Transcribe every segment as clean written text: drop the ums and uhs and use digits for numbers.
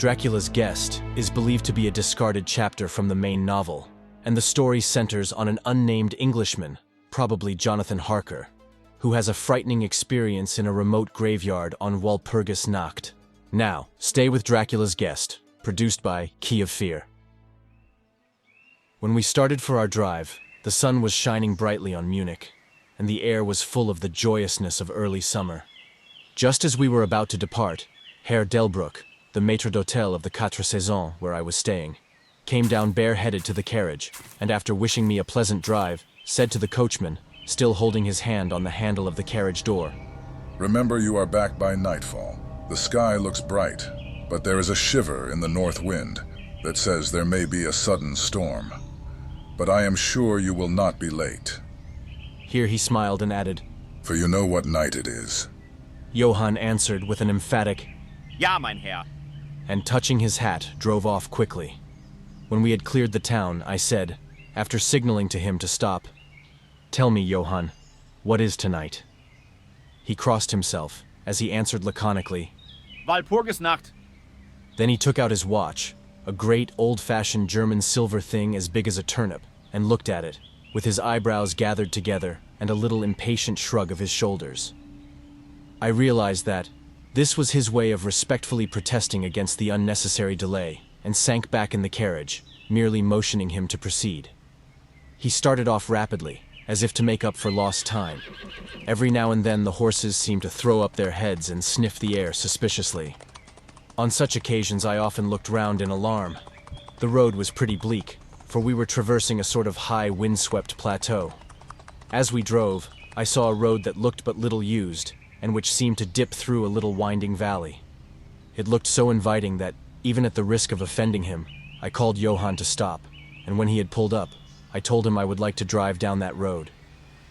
Dracula's Guest is believed to be a discarded chapter from the main novel, and the story centers on an unnamed Englishman, probably Jonathan Harker, who has a frightening experience in a remote graveyard on Walpurgis nacht. Now, stay with Dracula's Guest, produced by Key of Fear. When we started for our drive, the sun was shining brightly on Munich, and the air was full of the joyousness of early summer. Just as we were about to depart, Herr Delbruck, the maître d'hôtel of the Quatre Saisons where I was staying, came down bareheaded to the carriage, and after wishing me a pleasant drive, said to the coachman, still holding his hand on the handle of the carriage door, "Remember, you are back by nightfall. The sky looks bright, but there is a shiver in the north wind that says there may be a sudden storm. But I am sure you will not be late." Here he smiled and added, "For you know what night it is." Johann answered with an emphatic, "Ja, mein Herr," and touching his hat, drove off quickly. When we had cleared the town, I said, after signaling to him to stop, "Tell me, Johann, what is tonight?" He crossed himself, as he answered laconically, Walpurgis Nacht. Then he took out his watch, a great old-fashioned German silver thing as big as a turnip, and looked at it, with his eyebrows gathered together and a little impatient shrug of his shoulders. I realized that this was his way of respectfully protesting against the unnecessary delay, and sank back in the carriage, merely motioning him to proceed. He started off rapidly, as if to make up for lost time. Every now and then the horses seemed to throw up their heads and sniff the air suspiciously. On such occasions I often looked round in alarm. The road was pretty bleak, for we were traversing a sort of high windswept plateau. As we drove, I saw a road that looked but little used, and which seemed to dip through a little winding valley. It looked so inviting that, even at the risk of offending him, I called Johann to stop, and when he had pulled up, I told him I would like to drive down that road.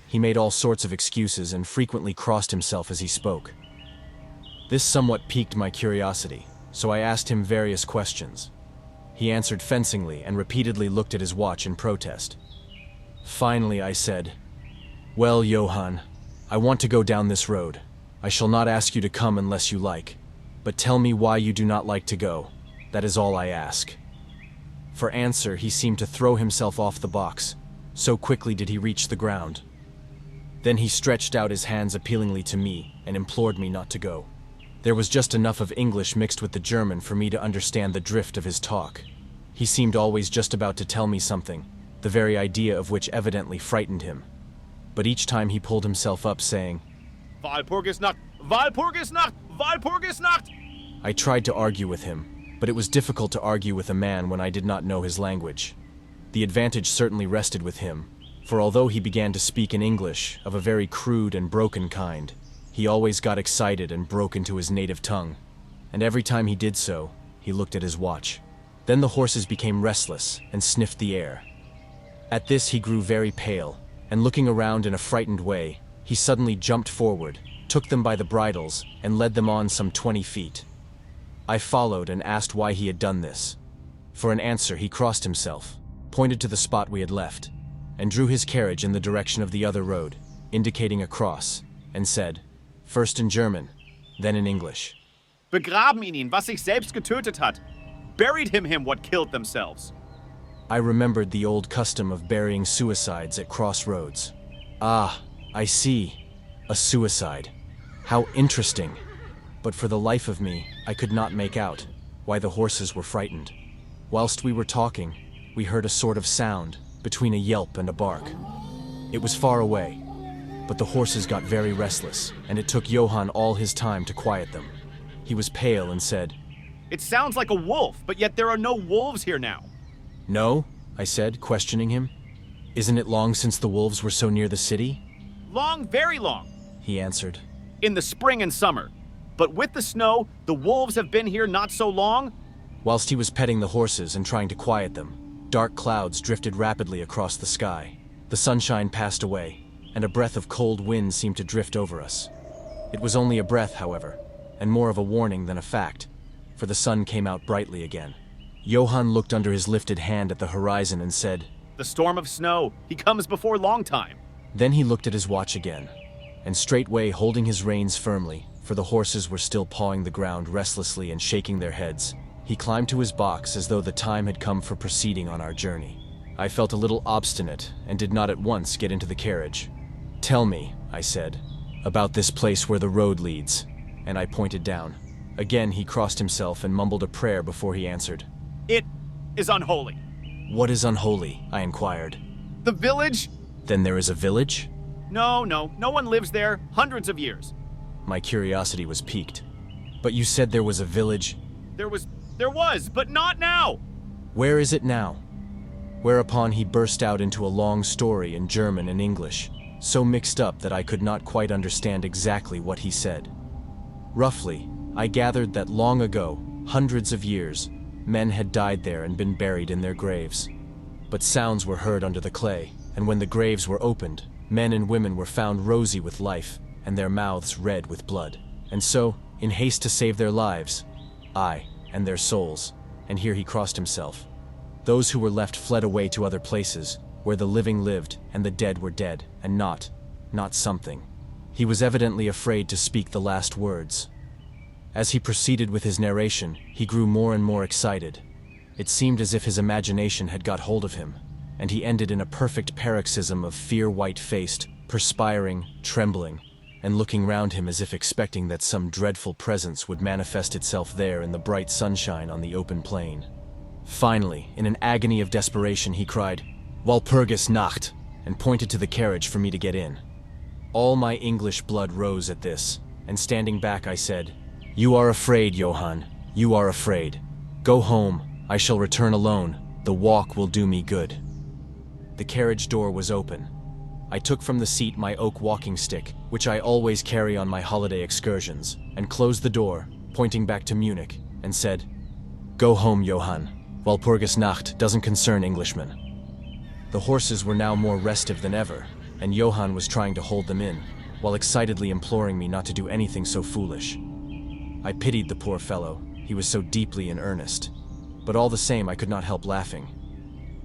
He made all sorts of excuses and frequently crossed himself as he spoke. This somewhat piqued my curiosity, so I asked him various questions. He answered fencingly and repeatedly looked at his watch in protest. Finally I said, "Well, Johann, I want to go down this road. I shall not ask you to come unless you like, but tell me why you do not like to go. That is all I ask." For answer, he seemed to throw himself off the box, so quickly did he reach the ground. Then he stretched out his hands appealingly to me and implored me not to go. There was just enough of English mixed with the German for me to understand the drift of his talk. He seemed always just about to tell me something, the very idea of which evidently frightened him. But each time he pulled himself up, saying, Walpurgis Nacht! Walpurgis Nacht! Walpurgis Nacht! I tried to argue with him, but it was difficult to argue with a man when I did not know his language. The advantage certainly rested with him, for although he began to speak in English of a very crude and broken kind, he always got excited and broke into his native tongue, and every time he did so, he looked at his watch. Then the horses became restless and sniffed the air. At this he grew very pale, and looking around in a frightened way, he suddenly jumped forward, took them by the bridles, and led them on some 20 feet. I followed and asked why he had done this. For an answer he crossed himself, pointed to the spot we had left, and drew his carriage in the direction of the other road, indicating a cross, and said, first in German, then in English, Begraben ihn, was sich selbst getötet hat. Buried him what killed themselves. I remembered the old custom of burying suicides at crossroads. Ah, I see. A suicide. How interesting. But for the life of me, I could not make out why the horses were frightened. Whilst we were talking, we heard a sort of sound between a yelp and a bark. It was far away, but the horses got very restless, and it took Johann all his time to quiet them. He was pale and said, It sounds like a wolf, but yet there are no wolves here now. No, I said, questioning him. Isn't it long since the wolves were so near the city? Long, very long. He answered. In the spring and summer. But with the snow, the wolves have been here not so long. Whilst he was petting the horses and trying to quiet them, dark clouds drifted rapidly across the sky. The sunshine passed away, and a breath of cold wind seemed to drift over us. It was only a breath, however, and more of a warning than a fact, for the sun came out brightly again. Johann looked under his lifted hand at the horizon and said, The storm of snow, he comes before long time. Then he looked at his watch again, and straightway holding his reins firmly, for the horses were still pawing the ground restlessly and shaking their heads, He climbed to his box as though the time had come for proceeding on our journey. I felt a little obstinate and did not at once get into the carriage. "Tell me," I said, "about this place where the road leads," and I pointed down. Again he crossed himself and mumbled a prayer before he answered. "It is unholy." "What is unholy?" I inquired. "The village?" "Then there is a village?" No one lives there, hundreds of years. My curiosity was piqued. "But you said there was a village?" There was, but not now." "Where is it now?" Whereupon he burst out into a long story in German and English, so mixed up that I could not quite understand exactly what he said. Roughly, I gathered that long ago, hundreds of years, men had died there and been buried in their graves. But sounds were heard under the clay, and when the graves were opened, men and women were found rosy with life, and their mouths red with blood. And so, in haste to save their lives, and their souls, and here he crossed himself, those who were left fled away to other places, where the living lived and the dead were dead, and not something. He was evidently afraid to speak the last words. As he proceeded with his narration, he grew more and more excited. It seemed as if his imagination had got hold of him, and he ended in a perfect paroxysm of fear, white-faced, perspiring, trembling, and looking round him as if expecting that some dreadful presence would manifest itself there in the bright sunshine on the open plain. Finally, in an agony of desperation, he cried, "Walpurgis nacht," and pointed to the carriage for me to get in. All my English blood rose at this, and standing back I said, "You are afraid, Johann, you are afraid. Go home, I shall return alone, the walk will do me good." The carriage door was open. I took from the seat my oak walking stick, which I always carry on my holiday excursions, and closed the door, pointing back to Munich, and said, "Go home, Johann. Walpurgis nacht doesn't concern Englishmen." The horses were now more restive than ever, and Johann was trying to hold them in, while excitedly imploring me not to do anything so foolish. I pitied the poor fellow, he was so deeply in earnest, but all the same I could not help laughing.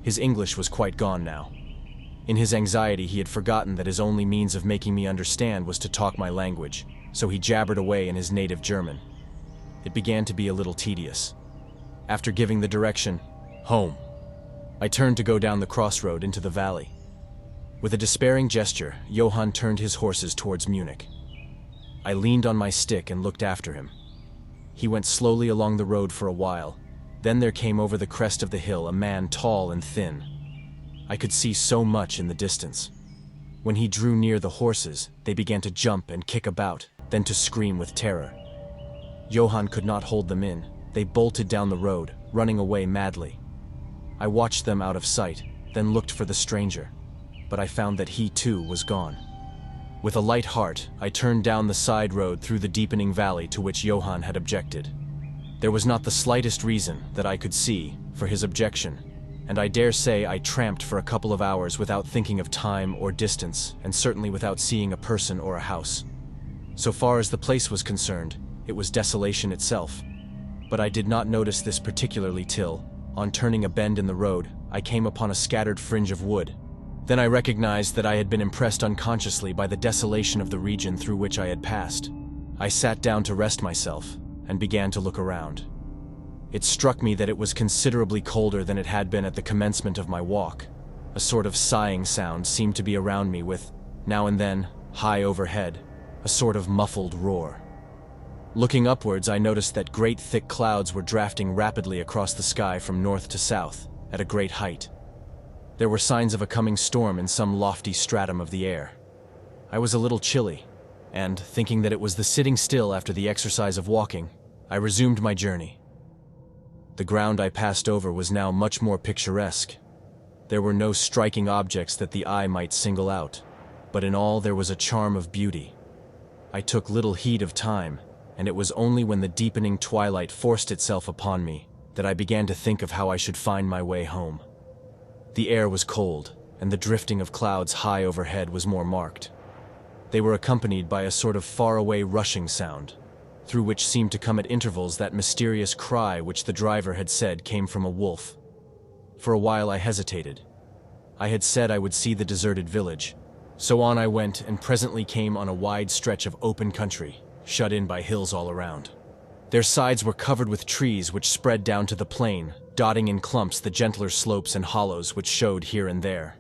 His English was quite gone now. In his anxiety he had forgotten that his only means of making me understand was to talk my language, so he jabbered away in his native German. It began to be a little tedious. After giving the direction, "Home," I turned to go down the crossroad into the valley. With a despairing gesture, Johann turned his horses towards Munich. I leaned on my stick and looked after him. He went slowly along the road for a while. Then there came over the crest of the hill a man tall and thin. I could see so much in the distance. When he drew near the horses, they began to jump and kick about, then to scream with terror. Johann could not hold them in. They bolted down the road, running away madly. I watched them out of sight, then looked for the stranger, but I found that he too was gone. With a light heart, I turned down the side road through the deepening valley to which Johann had objected. There was not the slightest reason that I could see for his objection, and I dare say I tramped for a couple of hours without thinking of time or distance, and certainly without seeing a person or a house. So far as the place was concerned, it was desolation itself. But I did not notice this particularly till, on turning a bend in the road, I came upon a scattered fringe of wood. Then I recognized that I had been impressed unconsciously by the desolation of the region through which I had passed. I sat down to rest myself, and began to look around. It struck me that it was considerably colder than it had been at the commencement of my walk. A sort of sighing sound seemed to be around me with, now and then, high overhead, a sort of muffled roar. Looking upwards, I noticed that great thick clouds were drafting rapidly across the sky from north to south, at a great height. There were signs of a coming storm in some lofty stratum of the air. I was a little chilly, and, thinking that it was the sitting still after the exercise of walking, I resumed my journey. The ground I passed over was now much more picturesque. There were no striking objects that the eye might single out, but in all there was a charm of beauty. I took little heed of time, and it was only when the deepening twilight forced itself upon me that I began to think of how I should find my way home. The air was cold, and the drifting of clouds high overhead was more marked. They were accompanied by a sort of far-away rushing sound, through which seemed to come at intervals that mysterious cry which the driver had said came from a wolf. For a while I hesitated. I had said I would see the deserted village, so on I went and presently came on a wide stretch of open country, shut in by hills all around. Their sides were covered with trees which spread down to the plain, dotting in clumps the gentler slopes and hollows which showed here and there.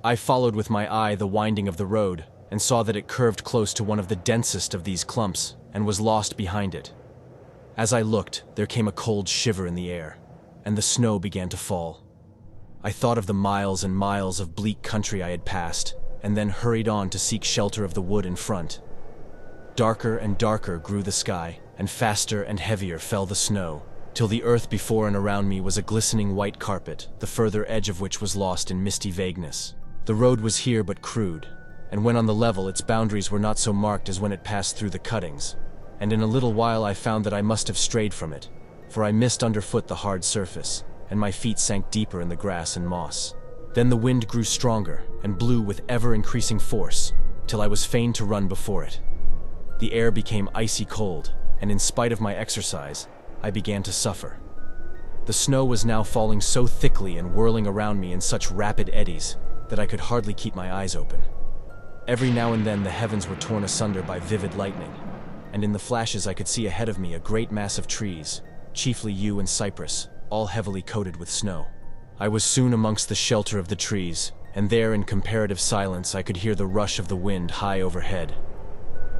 I followed with my eye the winding of the road, and saw that it curved close to one of the densest of these clumps, and was lost behind it. As I looked, there came a cold shiver in the air, and the snow began to fall. I thought of the miles and miles of bleak country I had passed, and then hurried on to seek shelter of the wood in front. Darker and darker grew the sky, and faster and heavier fell the snow, till the earth before and around me was a glistening white carpet, the further edge of which was lost in misty vagueness. The road was here but crude, and when on the level its boundaries were not so marked as when it passed through the cuttings, and in a little while I found that I must have strayed from it, for I missed underfoot the hard surface, and my feet sank deeper in the grass and moss. Then the wind grew stronger, and blew with ever-increasing force, till I was fain to run before it. The air became icy cold, and in spite of my exercise, I began to suffer. The snow was now falling so thickly and whirling around me in such rapid eddies that I could hardly keep my eyes open. Every now and then the heavens were torn asunder by vivid lightning, and in the flashes I could see ahead of me a great mass of trees, chiefly yew and cypress, all heavily coated with snow. I was soon amongst the shelter of the trees, and there in comparative silence I could hear the rush of the wind high overhead.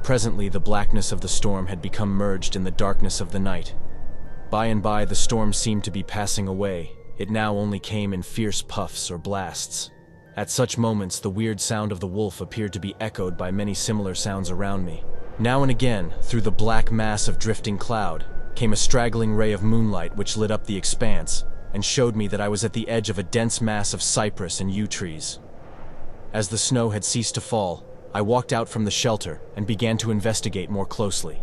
Presently the blackness of the storm had become merged in the darkness of the night. By and by the storm seemed to be passing away. It now only came in fierce puffs or blasts. At such moments the weird sound of the wolf appeared to be echoed by many similar sounds around me. Now and again, through the black mass of drifting cloud, came a straggling ray of moonlight which lit up the expanse, and showed me that I was at the edge of a dense mass of cypress and yew trees. As the snow had ceased to fall, I walked out from the shelter and began to investigate more closely.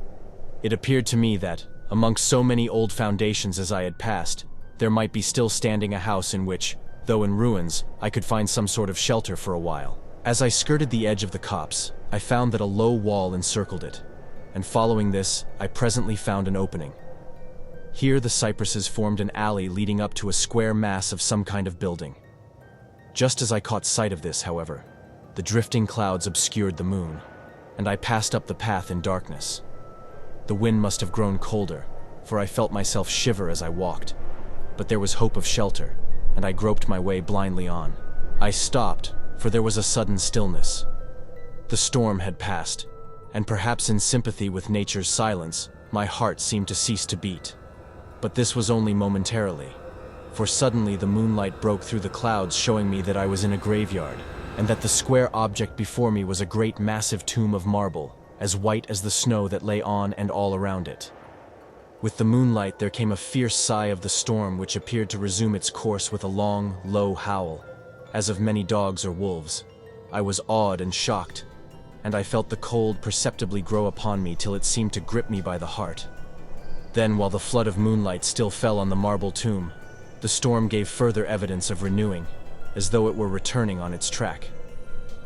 It appeared to me that, amongst so many old foundations as I had passed, there might be still standing a house in which, though in ruins, I could find some sort of shelter for a while. As I skirted the edge of the copse, I found that a low wall encircled it, and following this, I presently found an opening. Here the cypresses formed an alley leading up to a square mass of some kind of building. Just as I caught sight of this, however, the drifting clouds obscured the moon, and I passed up the path in darkness. The wind must have grown colder, for I felt myself shiver as I walked, but there was hope of shelter, and I groped my way blindly on. I stopped, for there was a sudden stillness. The storm had passed, and perhaps in sympathy with nature's silence, my heart seemed to cease to beat. But this was only momentarily, for suddenly the moonlight broke through the clouds, showing me that I was in a graveyard, and that the square object before me was a great massive tomb of marble, as white as the snow that lay on and all around it. With the moonlight there came a fierce sigh of the storm which appeared to resume its course with a long, low howl, as of many dogs or wolves. I was awed and shocked, and I felt the cold perceptibly grow upon me till it seemed to grip me by the heart. Then, while the flood of moonlight still fell on the marble tomb, the storm gave further evidence of renewing, as though it were returning on its track.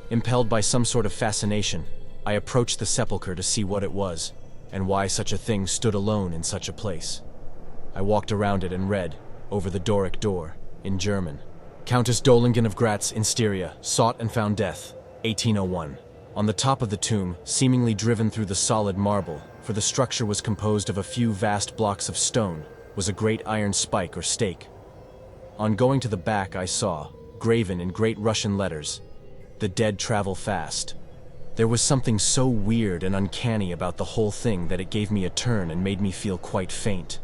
Impelled by some sort of fascination, I approached the sepulchre to see what it was, and why such a thing stood alone in such a place. I walked around it and read, over the Doric door, in German, Countess Dolingen of Gratz in Styria, sought and found death, 1801. On the top of the tomb, seemingly driven through the solid marble, for the structure was composed of a few vast blocks of stone, was a great iron spike or stake. On going to the back I saw, graven in great Russian letters, "The dead travel fast." There was something so weird and uncanny about the whole thing that it gave me a turn and made me feel quite faint.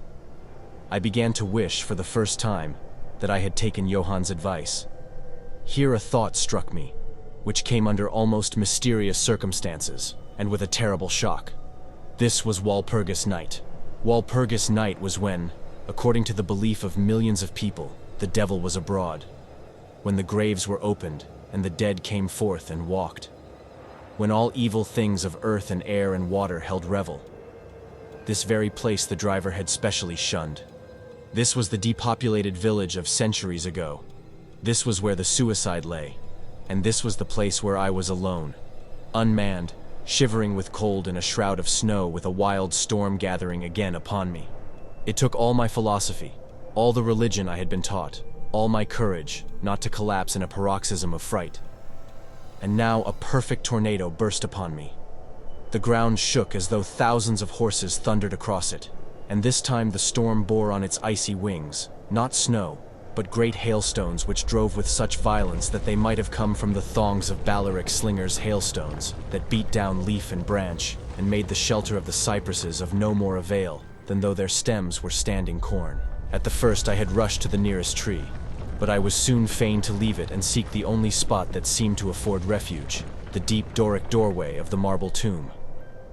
I began to wish, for the first time, that I had taken Johann's advice. Here a thought struck me, which came under almost mysterious circumstances, and with a terrible shock. This was Walpurgis night. Walpurgis night was when, according to the belief of millions of people, the devil was abroad. When the graves were opened, and the dead came forth and walked. When all evil things of earth and air and water held revel. This very place the driver had specially shunned. This was the depopulated village of centuries ago. This was where the suicide lay, and this was the place where I was alone, unmanned, shivering with cold in a shroud of snow with a wild storm gathering again upon me. It took all my philosophy, all the religion I had been taught, all my courage, not to collapse in a paroxysm of fright. And now a perfect tornado burst upon me. The ground shook as though thousands of horses thundered across it, and this time the storm bore on its icy wings, not snow, but great hailstones which drove with such violence that they might have come from the thongs of Balearic slingers' hailstones that beat down leaf and branch and made the shelter of the cypresses of no more avail than though their stems were standing corn. At the first I had rushed to the nearest tree, but I was soon fain to leave it and seek the only spot that seemed to afford refuge, the deep Doric doorway of the marble tomb.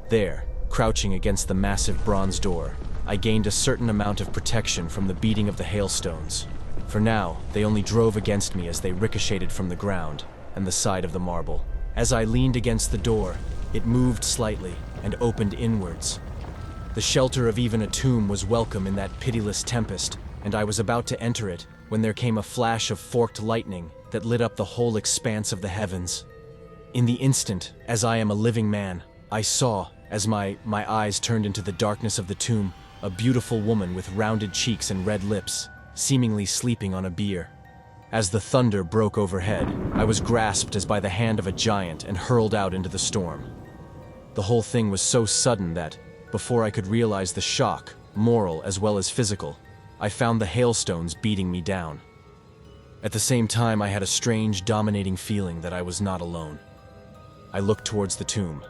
There, crouching against the massive bronze door, I gained a certain amount of protection from the beating of the hailstones, for now they only drove against me as they ricocheted from the ground and the side of the marble. As I leaned against the door, it moved slightly and opened inwards. The shelter of even a tomb was welcome in that pitiless tempest, and I was about to enter it when there came a flash of forked lightning that lit up the whole expanse of the heavens. In the instant, as I am a living man, I saw, as my eyes turned into the darkness of the tomb, a beautiful woman with rounded cheeks and red lips, seemingly sleeping on a bier. As the thunder broke overhead, I was grasped as by the hand of a giant and hurled out into the storm. The whole thing was so sudden that, before I could realize the shock, moral as well as physical, I found the hailstones beating me down. At the same time, I had a strange, dominating feeling that I was not alone. I looked towards the tomb.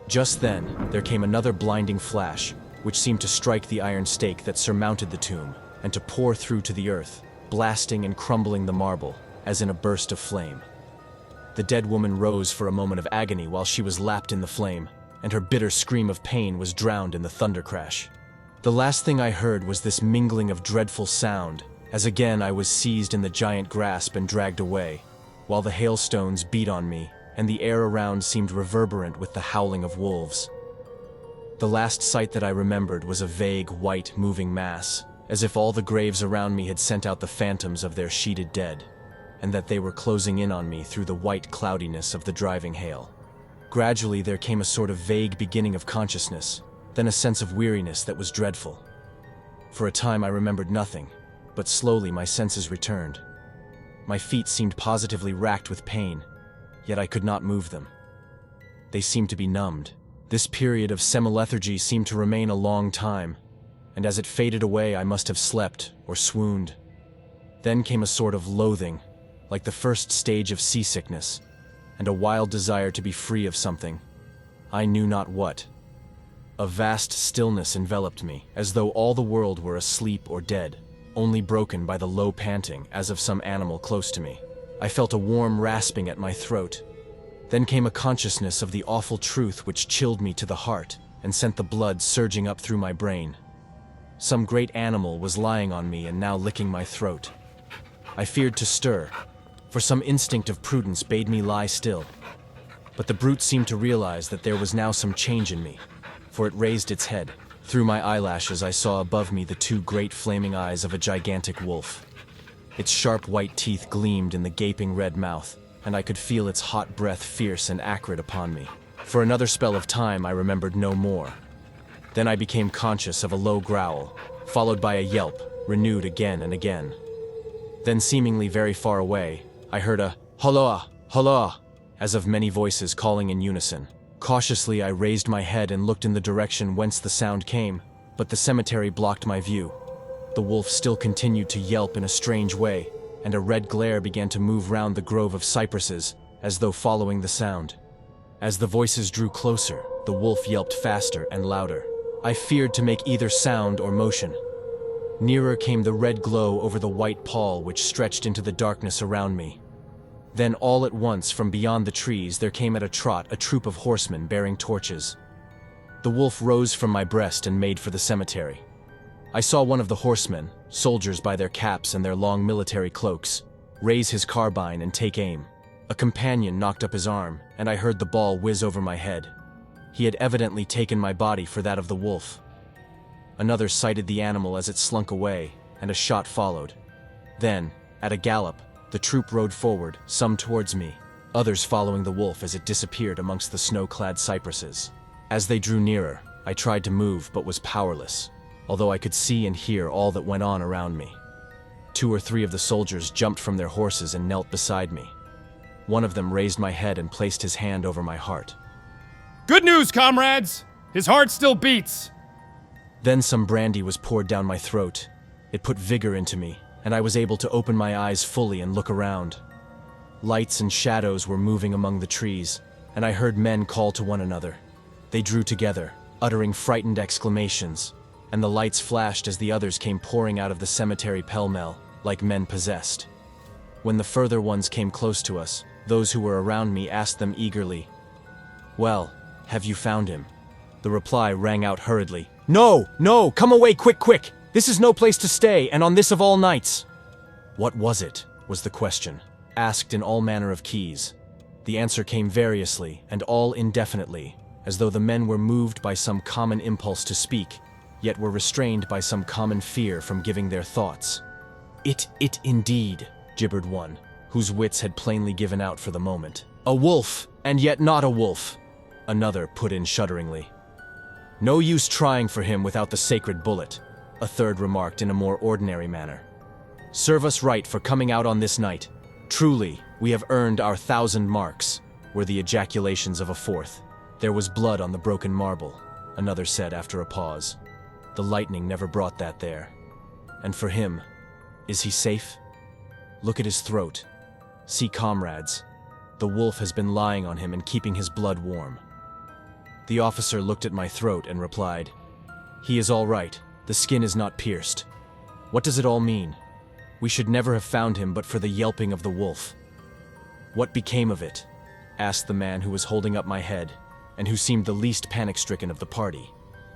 Just then, there came another blinding flash, which seemed to strike the iron stake that surmounted the tomb, and to pour through to the earth, blasting and crumbling the marble, as in a burst of flame. The dead woman rose for a moment of agony while she was lapped in the flame, and her bitter scream of pain was drowned in the thunder crash. The last thing I heard was this mingling of dreadful sound, as again I was seized in the giant grasp and dragged away, while the hailstones beat on me, and the air around seemed reverberant with the howling of wolves. The last sight that I remembered was a vague, white, moving mass, as if all the graves around me had sent out the phantoms of their sheeted dead, and that they were closing in on me through the white cloudiness of the driving hail. Gradually there came a sort of vague beginning of consciousness, then a sense of weariness that was dreadful. For a time I remembered nothing, but slowly my senses returned. My feet seemed positively racked with pain, yet I could not move them. They seemed to be numbed. This period of semi-lethargy seemed to remain a long time, and as it faded away I must have slept or swooned. Then came a sort of loathing, like the first stage of seasickness, and a wild desire to be free of something, I knew not what. A vast stillness enveloped me, as though all the world were asleep or dead, only broken by the low panting as of some animal close to me. I felt a warm rasping at my throat. Then came a consciousness of the awful truth which chilled me to the heart and sent the blood surging up through my brain. Some great animal was lying on me and now licking my throat. I feared to stir, for some instinct of prudence bade me lie still. But the brute seemed to realize that there was now some change in me, for it raised its head. Through my eyelashes I saw above me the two great flaming eyes of a gigantic wolf. Its sharp white teeth gleamed in the gaping red mouth, and I could feel its hot breath fierce and acrid upon me. For another spell of time I remembered no more. Then I became conscious of a low growl, followed by a yelp, renewed again and again. Then, seemingly very far away, I heard a "Holloa! Holloa!" as of many voices calling in unison. Cautiously I raised my head and looked in the direction whence the sound came, but the cemetery blocked my view. The wolf still continued to yelp in a strange way, and a red glare began to move round the grove of cypresses, as though following the sound. As the voices drew closer, the wolf yelped faster and louder. I feared to make either sound or motion. Nearer came the red glow over the white pall which stretched into the darkness around me. Then all at once, from beyond the trees, there came at a trot a troop of horsemen bearing torches. The wolf rose from my breast and made for the cemetery. I saw one of the horsemen, soldiers by their caps and their long military cloaks, raise his carbine and take aim. A companion knocked up his arm, and I heard the ball whiz over my head. He had evidently taken my body for that of the wolf. Another sighted the animal as it slunk away, and a shot followed. Then, at a gallop, the troop rode forward, some towards me, others following the wolf as it disappeared amongst the snow-clad cypresses. As they drew nearer, I tried to move but was powerless, although I could see and hear all that went on around me. 2 or 3 of the soldiers jumped from their horses and knelt beside me. One of them raised my head and placed his hand over my heart. Good news, comrades! His heart still beats! Then some brandy was poured down my throat. It put vigor into me, and I was able to open my eyes fully and look around. Lights and shadows were moving among the trees, and I heard men call to one another. They drew together, uttering frightened exclamations, and the lights flashed as the others came pouring out of the cemetery pell-mell, like men possessed. When the further ones came close to us, those who were around me asked them eagerly, "Well, have you found him?" The reply rang out hurriedly, "No, no, come away quick, quick! This is no place to stay, and on this of all nights!" What was it, was the question, asked in all manner of keys. The answer came variously, and all indefinitely, as though the men were moved by some common impulse to speak, yet were restrained by some common fear from giving their thoughts. It indeed," gibbered one, whose wits had plainly given out for the moment. "A wolf, and yet not a wolf," another put in shudderingly. "No use trying for him without the sacred bullet," a third remarked in a more ordinary manner. "Serve us right for coming out on this night. Truly, we have earned our 1,000 marks," were the ejaculations of a fourth. "There was blood on the broken marble," another said after a pause. "The lightning never brought that there. And for him, is he safe? Look at his throat. See, comrades, the wolf has been lying on him and keeping his blood warm." The officer looked at my throat and replied, "He is all right. The skin is not pierced. What does it all mean? We should never have found him but for the yelping of the wolf." "What became of it?" asked the man who was holding up my head, and who seemed the least panic-stricken of the party,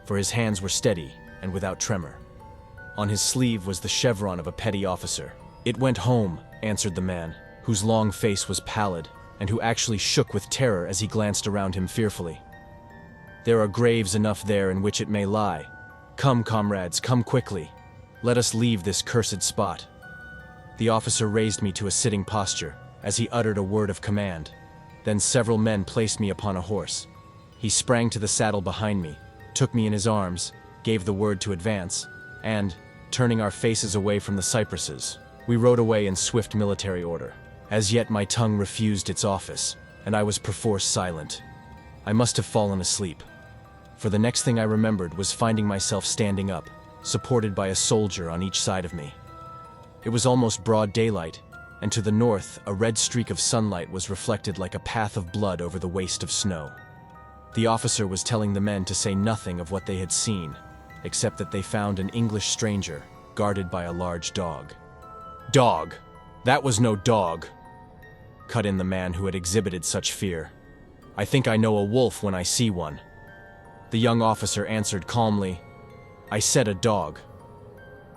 for his hands were steady and without tremor. On his sleeve was the chevron of a petty officer. "It went home," answered the man, whose long face was pallid, and who actually shook with terror as he glanced around him fearfully. "There are graves enough there in which it may lie. Come, comrades, come quickly. Let us leave this cursed spot." The officer raised me to a sitting posture, as he uttered a word of command. Then several men placed me upon a horse. He sprang to the saddle behind me, took me in his arms, gave the word to advance, and, turning our faces away from the cypresses, we rode away in swift military order. As yet my tongue refused its office, and I was perforce silent. I must have fallen asleep, for the next thing I remembered was finding myself standing up, supported by a soldier on each side of me. It was almost broad daylight, and to the north a red streak of sunlight was reflected like a path of blood over the waste of snow. The officer was telling the men to say nothing of what they had seen, except that they found an English stranger guarded by a large dog. "Dog! That was no dog!" cut in the man who had exhibited such fear. "I think I know a wolf when I see one." The young officer answered calmly, "I said a dog."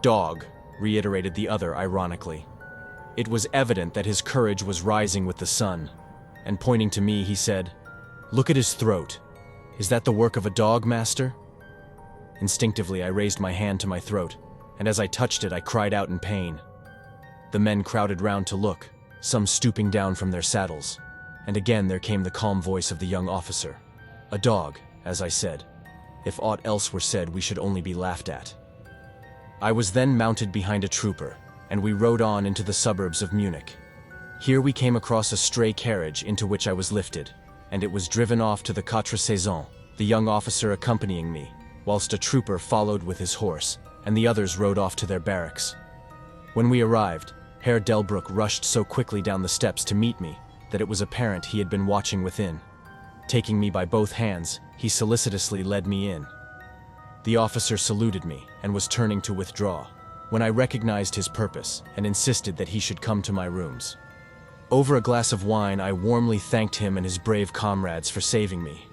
"Dog," reiterated the other ironically. It was evident that his courage was rising with the sun, and pointing to me, he said, "Look at his throat. Is that the work of a dog, master?" Instinctively, I raised my hand to my throat, and as I touched it, I cried out in pain. The men crowded round to look, some stooping down from their saddles, and again there came the calm voice of the young officer. "A dog, as I said. If aught else were said, we should only be laughed at." I was then mounted behind a trooper, and we rode on into the suburbs of Munich. Here we came across a stray carriage into which I was lifted, and it was driven off to the Quatre Saisons, the young officer accompanying me, whilst a trooper followed with his horse, and the others rode off to their barracks. When we arrived, Herr Delbruck rushed so quickly down the steps to meet me that it was apparent he had been watching within. Taking me by both hands, he solicitously led me in. The officer saluted me and was turning to withdraw, when I recognized his purpose and insisted that he should come to my rooms. Over a glass of wine, I warmly thanked him and his brave comrades for saving me.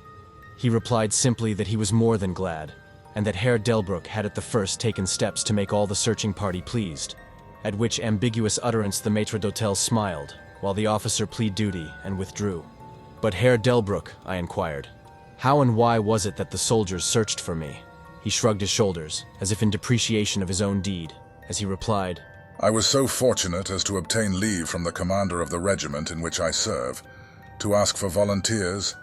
He replied simply that he was more than glad, and that Herr Delbruck had at the first taken steps to make all the searching party pleased, at which ambiguous utterance the maître d'hôtel smiled, while the officer plead duty and withdrew. "But Herr Delbruck," I inquired, "how and why was it that the soldiers searched for me?" He shrugged his shoulders, as if in depreciation of his own deed, as he replied, "I was so fortunate as to obtain leave from the commander of the regiment in which I serve, to ask for volunteers."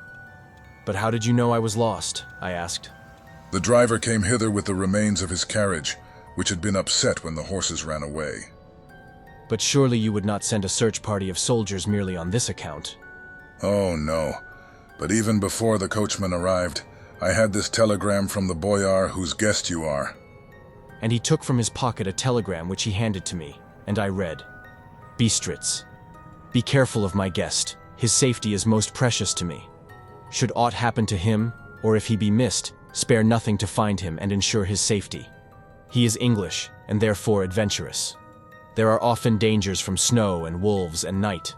"But how did you know I was lost?" I asked. "The driver came hither with the remains of his carriage, which had been upset when the horses ran away." "But surely you would not send a search party of soldiers merely on this account?" "Oh, no. But even before the coachman arrived, I had this telegram from the boyar whose guest you are. And he took from his pocket a telegram which he handed to me, and I read, Bistritz. Be careful of my guest. His safety is most precious to me. Should aught happen to him, or if he be missed, spare nothing to find him and ensure his safety. He is English, and therefore adventurous. There are often dangers from snow and wolves and night.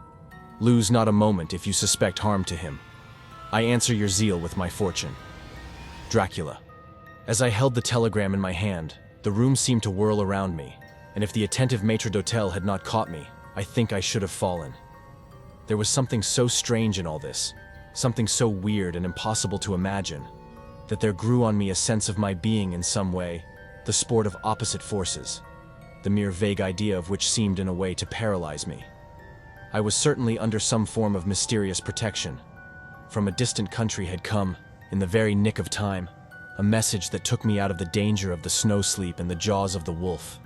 Lose not a moment if you suspect harm to him. I answer your zeal with my fortune. Dracula. As I held the telegram in my hand, the room seemed to whirl around me, and if the attentive maître d'hôtel had not caught me, I think I should have fallen. There was something so strange in all this, something so weird and impossible to imagine, that there grew on me a sense of my being in some way, the sport of opposite forces, the mere vague idea of which seemed in a way to paralyze me. I was certainly under some form of mysterious protection. From a distant country had come, in the very nick of time, a message that took me out of the danger of the snow sleep and the jaws of the wolf.